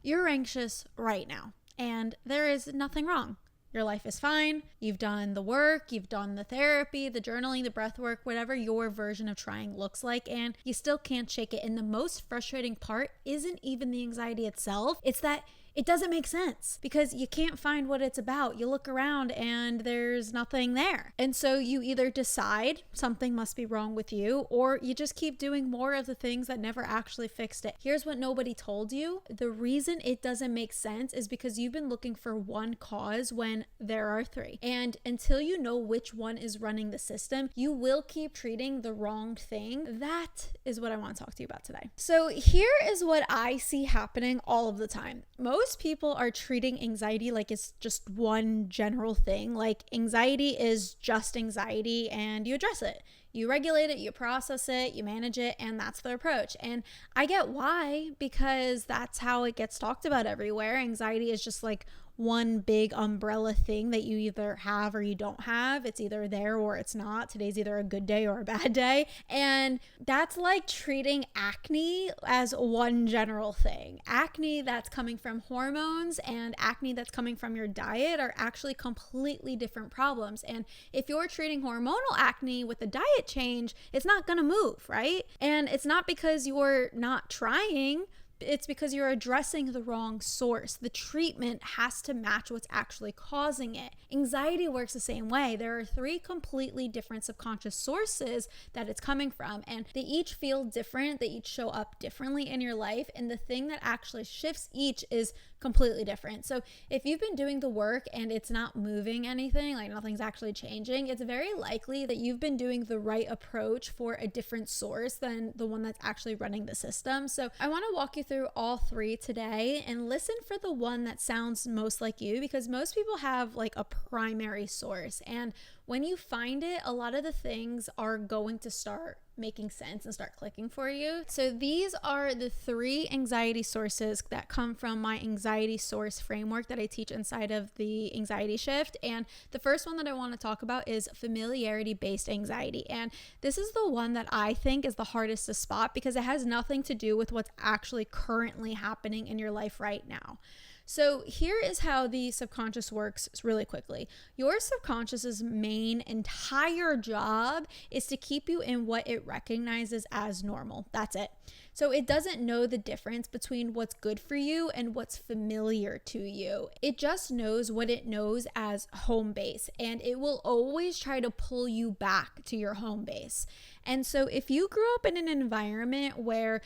You're anxious right now, and there is nothing wrong. Your life is fine. You've done the work, you've done the therapy, the journaling, the breath work, whatever your version of trying looks like, and you still can't shake it. And the most frustrating part isn't even the anxiety itself. It's that it doesn't make sense because you can't find what it's about. You look around and there's nothing there. And so you either decide something must be wrong with you, or you just keep doing more of the things that never actually fixed it. Here's what nobody told you. The reason it doesn't make sense is because you've been looking for one cause when there are three. And until you know which one is running the system, you will keep treating the wrong thing. That is what I want to talk to you about today. So here is what I see happening all of the time. Most people are treating anxiety like it's just one general thing. Like anxiety is just anxiety and you address it. You regulate it, you process it, you manage it, and that's their approach. And I get why, because that's how it gets talked about everywhere. Anxiety is just like one big umbrella thing that you either have or you don't have. It's either there or it's not. Today's either a good day or a bad day. And that's like treating acne as one general thing. Acne that's coming from hormones and acne that's coming from your diet are actually completely different problems. And if you're treating hormonal acne with a diet change, it's not going to move, right? And it's not because you're not trying. It's because you're addressing the wrong source. The treatment has to match what's actually causing it. Anxiety works the same way. There are three completely different subconscious sources that it's coming from, and they each feel different. They each show up differently in your life, and the thing that actually shifts each is completely different. So if you've been doing the work and it's not moving anything, like nothing's actually changing, it's very likely that you've been doing the right approach for a different source than the one that's actually running the system. So I want to walk you through all three today and listen for the one that sounds most like you, because most people have like a primary source, and when you find it, a lot of the things are going to start making sense and start clicking for you. So these are the three anxiety sources that come from my anxiety source framework that I teach inside of the anxiety shift. And the first one that I want to talk about is familiarity-based anxiety. And this is the one that I think is the hardest to spot because it has nothing to do with what's actually currently happening in your life right now. So here is how the subconscious works really quickly. Your subconscious's main entire job is to keep you in what it recognizes as normal. That's it. So it doesn't know the difference between what's good for you and what's familiar to you. It just knows what it knows as home base, and it will always try to pull you back to your home base. And so if you grew up in an environment where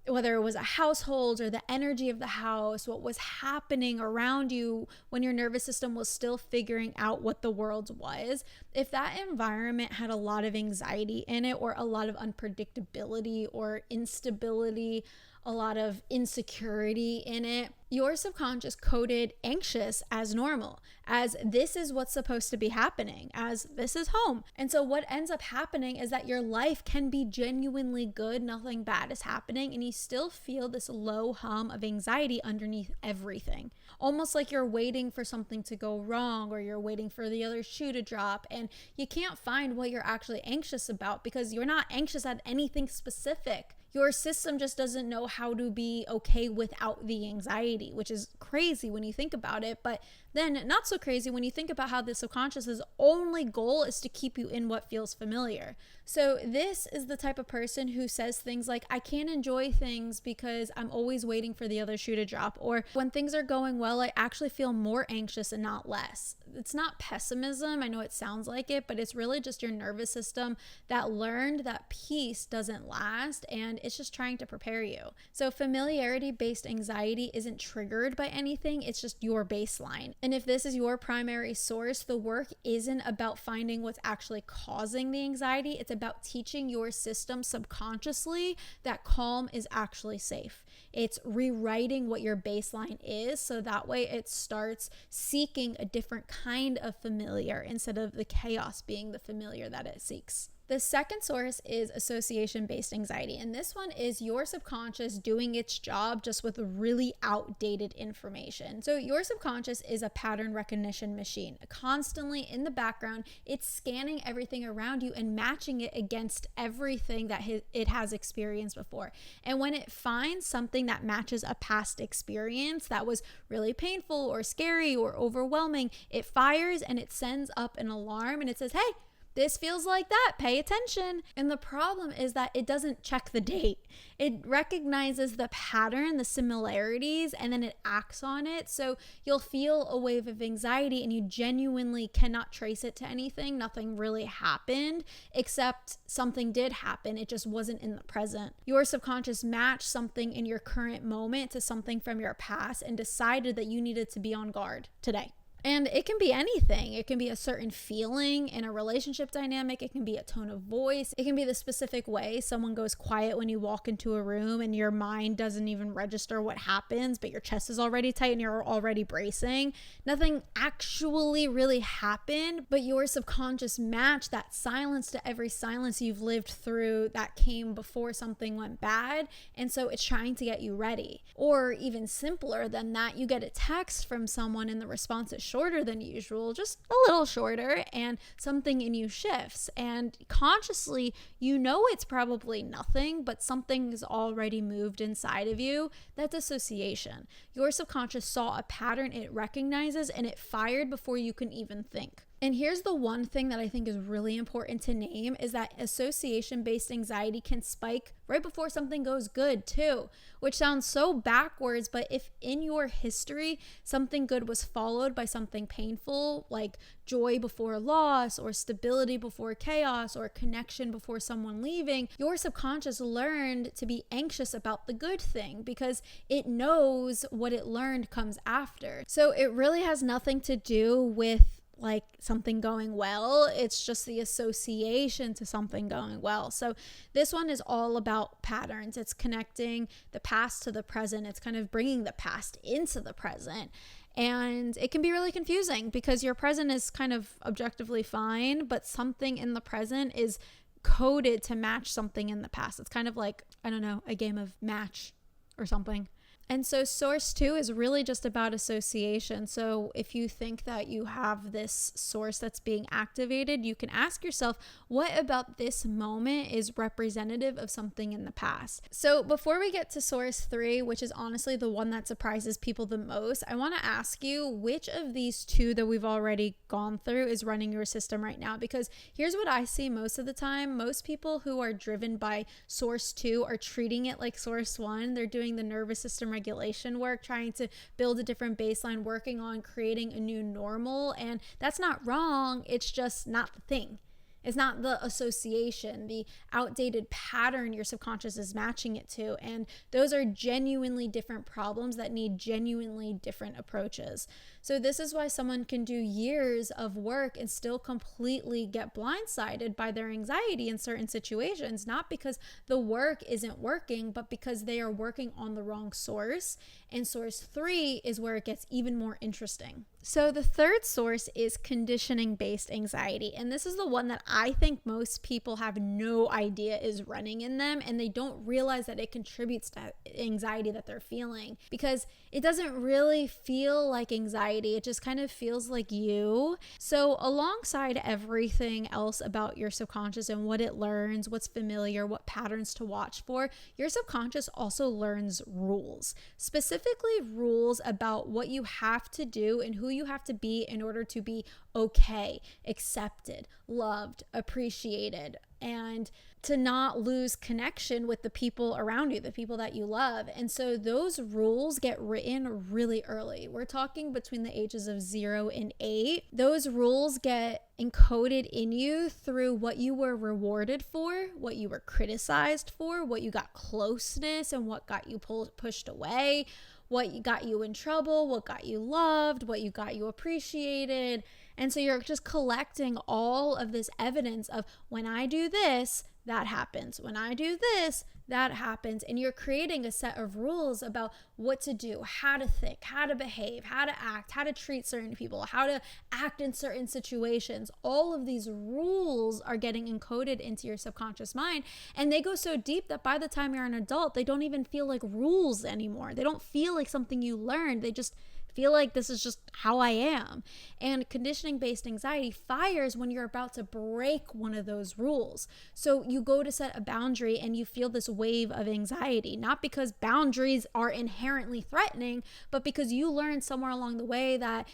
whether it was a household or the energy of the house, what was happening around you when your nervous system was still figuring out what the world was, if that environment had a lot of anxiety in it or a lot of unpredictability or instability, a lot of insecurity in it, your subconscious coded anxious as normal, as this is what's supposed to be happening, as this is home. And so what ends up happening is that your life can be genuinely good, nothing bad is happening, and you still feel this low hum of anxiety underneath everything. Almost like you're waiting for something to go wrong, or you're waiting for the other shoe to drop, and you can't find what you're actually anxious about because you're not anxious at anything specific. Your system just doesn't know how to be okay without the anxiety, which is crazy when you think about it, but then not so crazy when you think about how the subconscious's only goal is to keep you in what feels familiar. So this is the type of person who says things like, I can't enjoy things because I'm always waiting for the other shoe to drop, or when things are going well, I actually feel more anxious and not less. It's not pessimism. I know it sounds like it, but it's really just your nervous system that learned that peace doesn't last, and it's just trying to prepare you. So familiarity-based anxiety isn't triggered by anything. It's just your baseline. And if this is your primary source, the work isn't about finding what's actually causing the anxiety. It's about teaching your system subconsciously that calm is actually safe. It's rewriting what your baseline is so that way it starts seeking a different kind of familiar instead of the chaos being the familiar that it seeks. The second source is association-based anxiety, and this one is your subconscious doing its job just with really outdated information. So your subconscious is a pattern recognition machine. Constantly in the background, it's scanning everything around you and matching it against everything that it has experienced before. And when it finds something that matches a past experience that was really painful or scary or overwhelming, it fires and it sends up an alarm and it says, hey, this feels like that, pay attention. And the problem is that it doesn't check the date. It recognizes the pattern, the similarities, and then it acts on it. So you'll feel a wave of anxiety and you genuinely cannot trace it to anything. Nothing really happened, except something did happen. It just wasn't in the present. Your subconscious matched something in your current moment to something from your past and decided that you needed to be on guard today. And it can be anything. It can be a certain feeling in a relationship dynamic. It can be a tone of voice. It can be the specific way someone goes quiet when you walk into a room and your mind doesn't even register what happens, but your chest is already tight and you're already bracing. Nothing actually really happened, but your subconscious matched that silence to every silence you've lived through that came before something went bad. And so it's trying to get you ready. Or even simpler than that, you get a text from someone and the response is shorter than usual, just a little shorter, and something in you shifts. And consciously, you know it's probably nothing, but something is already moved inside of you. That's association. Your subconscious saw a pattern it recognizes and it fired before you can even think. And here's the one thing that I think is really important to name is that association-based anxiety can spike right before something goes good too, which sounds so backwards, but if in your history something good was followed by something painful, like joy before loss or stability before chaos or connection before someone leaving, your subconscious learned to be anxious about the good thing because it knows what it learned comes after. So it really has nothing to do with like something going well. It's just the association to something going well. So this one is all about patterns. It's connecting the past to the present. It's kind of bringing the past into the present. And it can be really confusing because your present is kind of objectively fine, but something in the present is coded to match something in the past. It's kind of like, I don't know, a game of match or something. And so source 2 is really just about association. So if you think that you have this source that's being activated, you can ask yourself, what about this moment is representative of something in the past? So before we get to source 3, which is honestly the one that surprises people the most, I want to ask you which of these two that we've already gone through is running your system right now? Because here's what I see most of the time. Most people who are driven by source 2 are treating it like source 1. They're doing the nervous system regulation work, trying to build a different baseline, working on creating a new normal. And that's not wrong. It's just not the thing. It's not the association, the outdated pattern your subconscious is matching it to. And those are genuinely different problems that need genuinely different approaches. So this is why someone can do years of work and still completely get blindsided by their anxiety in certain situations, not because the work isn't working, but because they are working on the wrong source. And source 3 is where it gets even more interesting. So the third source is conditioning-based anxiety. And this is the one that I think most people have no idea is running in them, and they don't realize that it contributes to anxiety that they're feeling, because it doesn't really feel like anxiety. It just kind of feels like you. So alongside everything else about your subconscious and what it learns, what's familiar, what patterns to watch for, your subconscious also learns rules, specifically rules about what you have to do and who you have to be in order to be okay, accepted, loved, appreciated, and to not lose connection with the people around you, the people that you love. And so those rules get written really early. We're talking between the ages of 0 and 8. Those rules get encoded in you through what you were rewarded for, what you were criticized for, what you got closeness and what got you pushed away, what got you in trouble, what got you loved, what you got you appreciated. And so you're just collecting all of this evidence of when I do this, that happens. When I do this, that happens, and you're creating a set of rules about what to do, how to think, how to behave, how to act, how to treat certain people, how to act in certain situations. All of these rules are getting encoded into your subconscious mind, and they go so deep that by the time you're an adult, they don't even feel like rules anymore. They don't feel like something you learned. They just feel like this is just how I am. And conditioning-based anxiety fires when you're about to break one of those rules. So you go to set a boundary and you feel this wave of anxiety, not because boundaries are inherently threatening, but because you learned somewhere along the way that,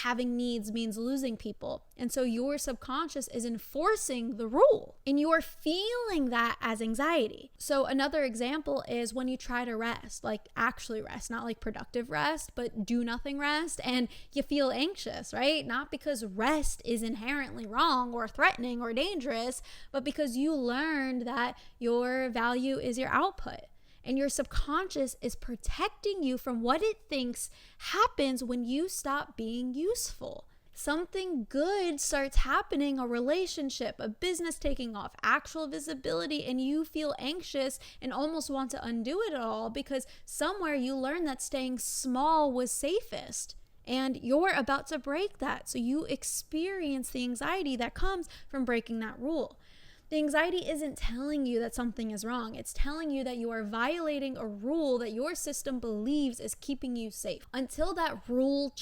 having needs means losing people. And so your subconscious is enforcing the rule, and you're feeling that as anxiety. So another example is when you try to rest, like actually rest, not like productive rest, but do nothing rest, and you feel anxious, right? Not because rest is inherently wrong or threatening or dangerous, but because you learned that your value is your output. And your subconscious is protecting you from what it thinks happens when you stop being useful. Something good starts happening, a relationship, a business taking off, actual visibility, and you feel anxious and almost want to undo it all because somewhere you learned that staying small was safest. And you're about to break that. So you experience the anxiety that comes from breaking that rule. The anxiety isn't telling you that something is wrong. It's telling you that you are violating a rule that your system believes is keeping you safe. Until that rule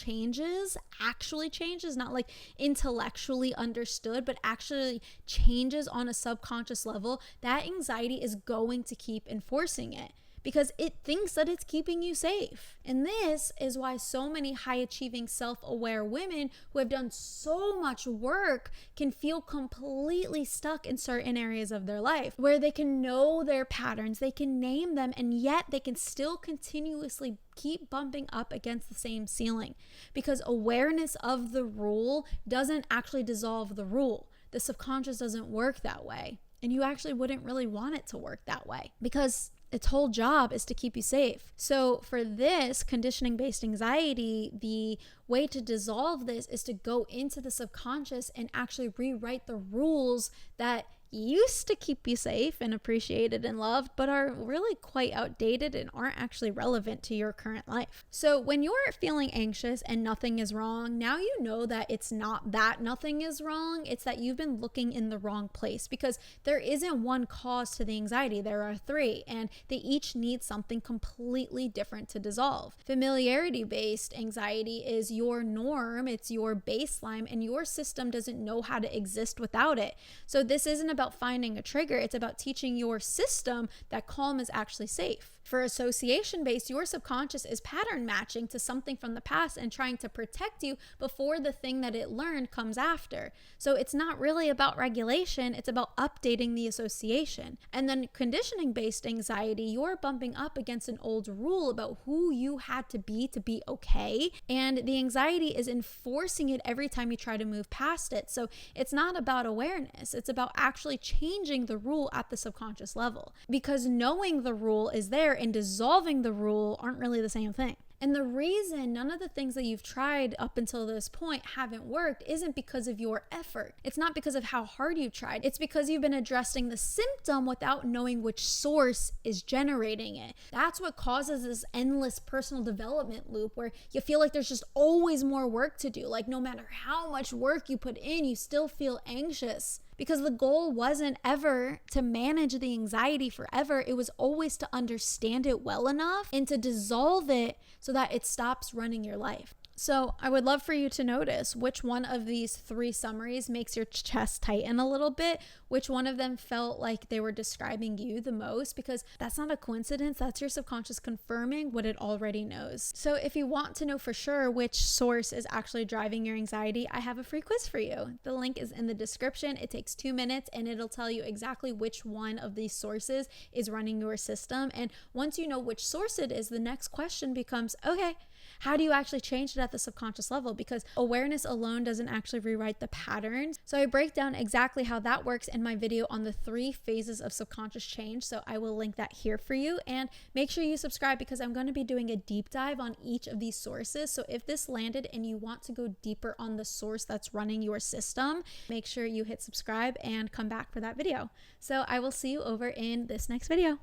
actually changes, not like intellectually understood, but actually changes on a subconscious level, that anxiety is going to keep enforcing it, because it thinks that it's keeping you safe. And this is why so many high-achieving, self-aware women who have done so much work can feel completely stuck in certain areas of their life, where they can know their patterns, they can name them, and yet they can still continuously keep bumping up against the same ceiling, because awareness of the rule doesn't actually dissolve the rule. The subconscious doesn't work that way. And you actually wouldn't really want it to work that way, because its whole job is to keep you safe. So for this conditioning-based anxiety, the way to dissolve this is to go into the subconscious and actually rewrite the rules that used to keep you safe and appreciated and loved, but are really quite outdated and aren't actually relevant to your current life. So when you're feeling anxious and nothing is wrong, now you know that it's not that nothing is wrong, it's that you've been looking in the wrong place, because there isn't one cause to the anxiety, there are three, and they each need something completely different to dissolve. Familiarity-based anxiety is your norm, it's your baseline, and your system doesn't know how to exist without it. So this isn't about finding a trigger, it's about teaching your system that calm is actually safe. For association-based, your subconscious is pattern matching to something from the past and trying to protect you before the thing that it learned comes after. So it's not really about regulation, it's about updating the association. And then conditioning-based anxiety, you're bumping up against an old rule about who you had to be okay, and the anxiety is enforcing it every time you try to move past it. So it's not about awareness, it's about actually changing the rule at the subconscious level, because knowing the rule is there and dissolving the rule aren't really the same thing. And the reason none of the things that you've tried up until this point haven't worked isn't because of your effort. It's not because of how hard you've tried. It's because you've been addressing the symptom without knowing which source is generating it. That's what causes this endless personal development loop where you feel like there's just always more work to do. Like no matter how much work you put in, you still feel anxious. Because the goal wasn't ever to manage the anxiety forever. It was always to understand it well enough and to dissolve it so that it stops running your life. So I would love for you to notice which one of these three summaries makes your chest tighten a little bit, which one of them felt like they were describing you the most, because that's not a coincidence. That's your subconscious confirming what it already knows. So if you want to know for sure which source is actually driving your anxiety, I have a free quiz for you. The link is in the description. It takes 2 minutes and it'll tell you exactly which one of these sources is running your system. And once you know which source it is, the next question becomes, okay, how do you actually change it at the subconscious level? Because awareness alone doesn't actually rewrite the patterns. So I break down exactly how that works in my video on the 3 phases of subconscious change. So I will link that here for you, and make sure you subscribe because I'm going to be doing a deep dive on each of these sources. So if this landed and you want to go deeper on the source that's running your system, make sure you hit subscribe and come back for that video. So I will see you over in this next video.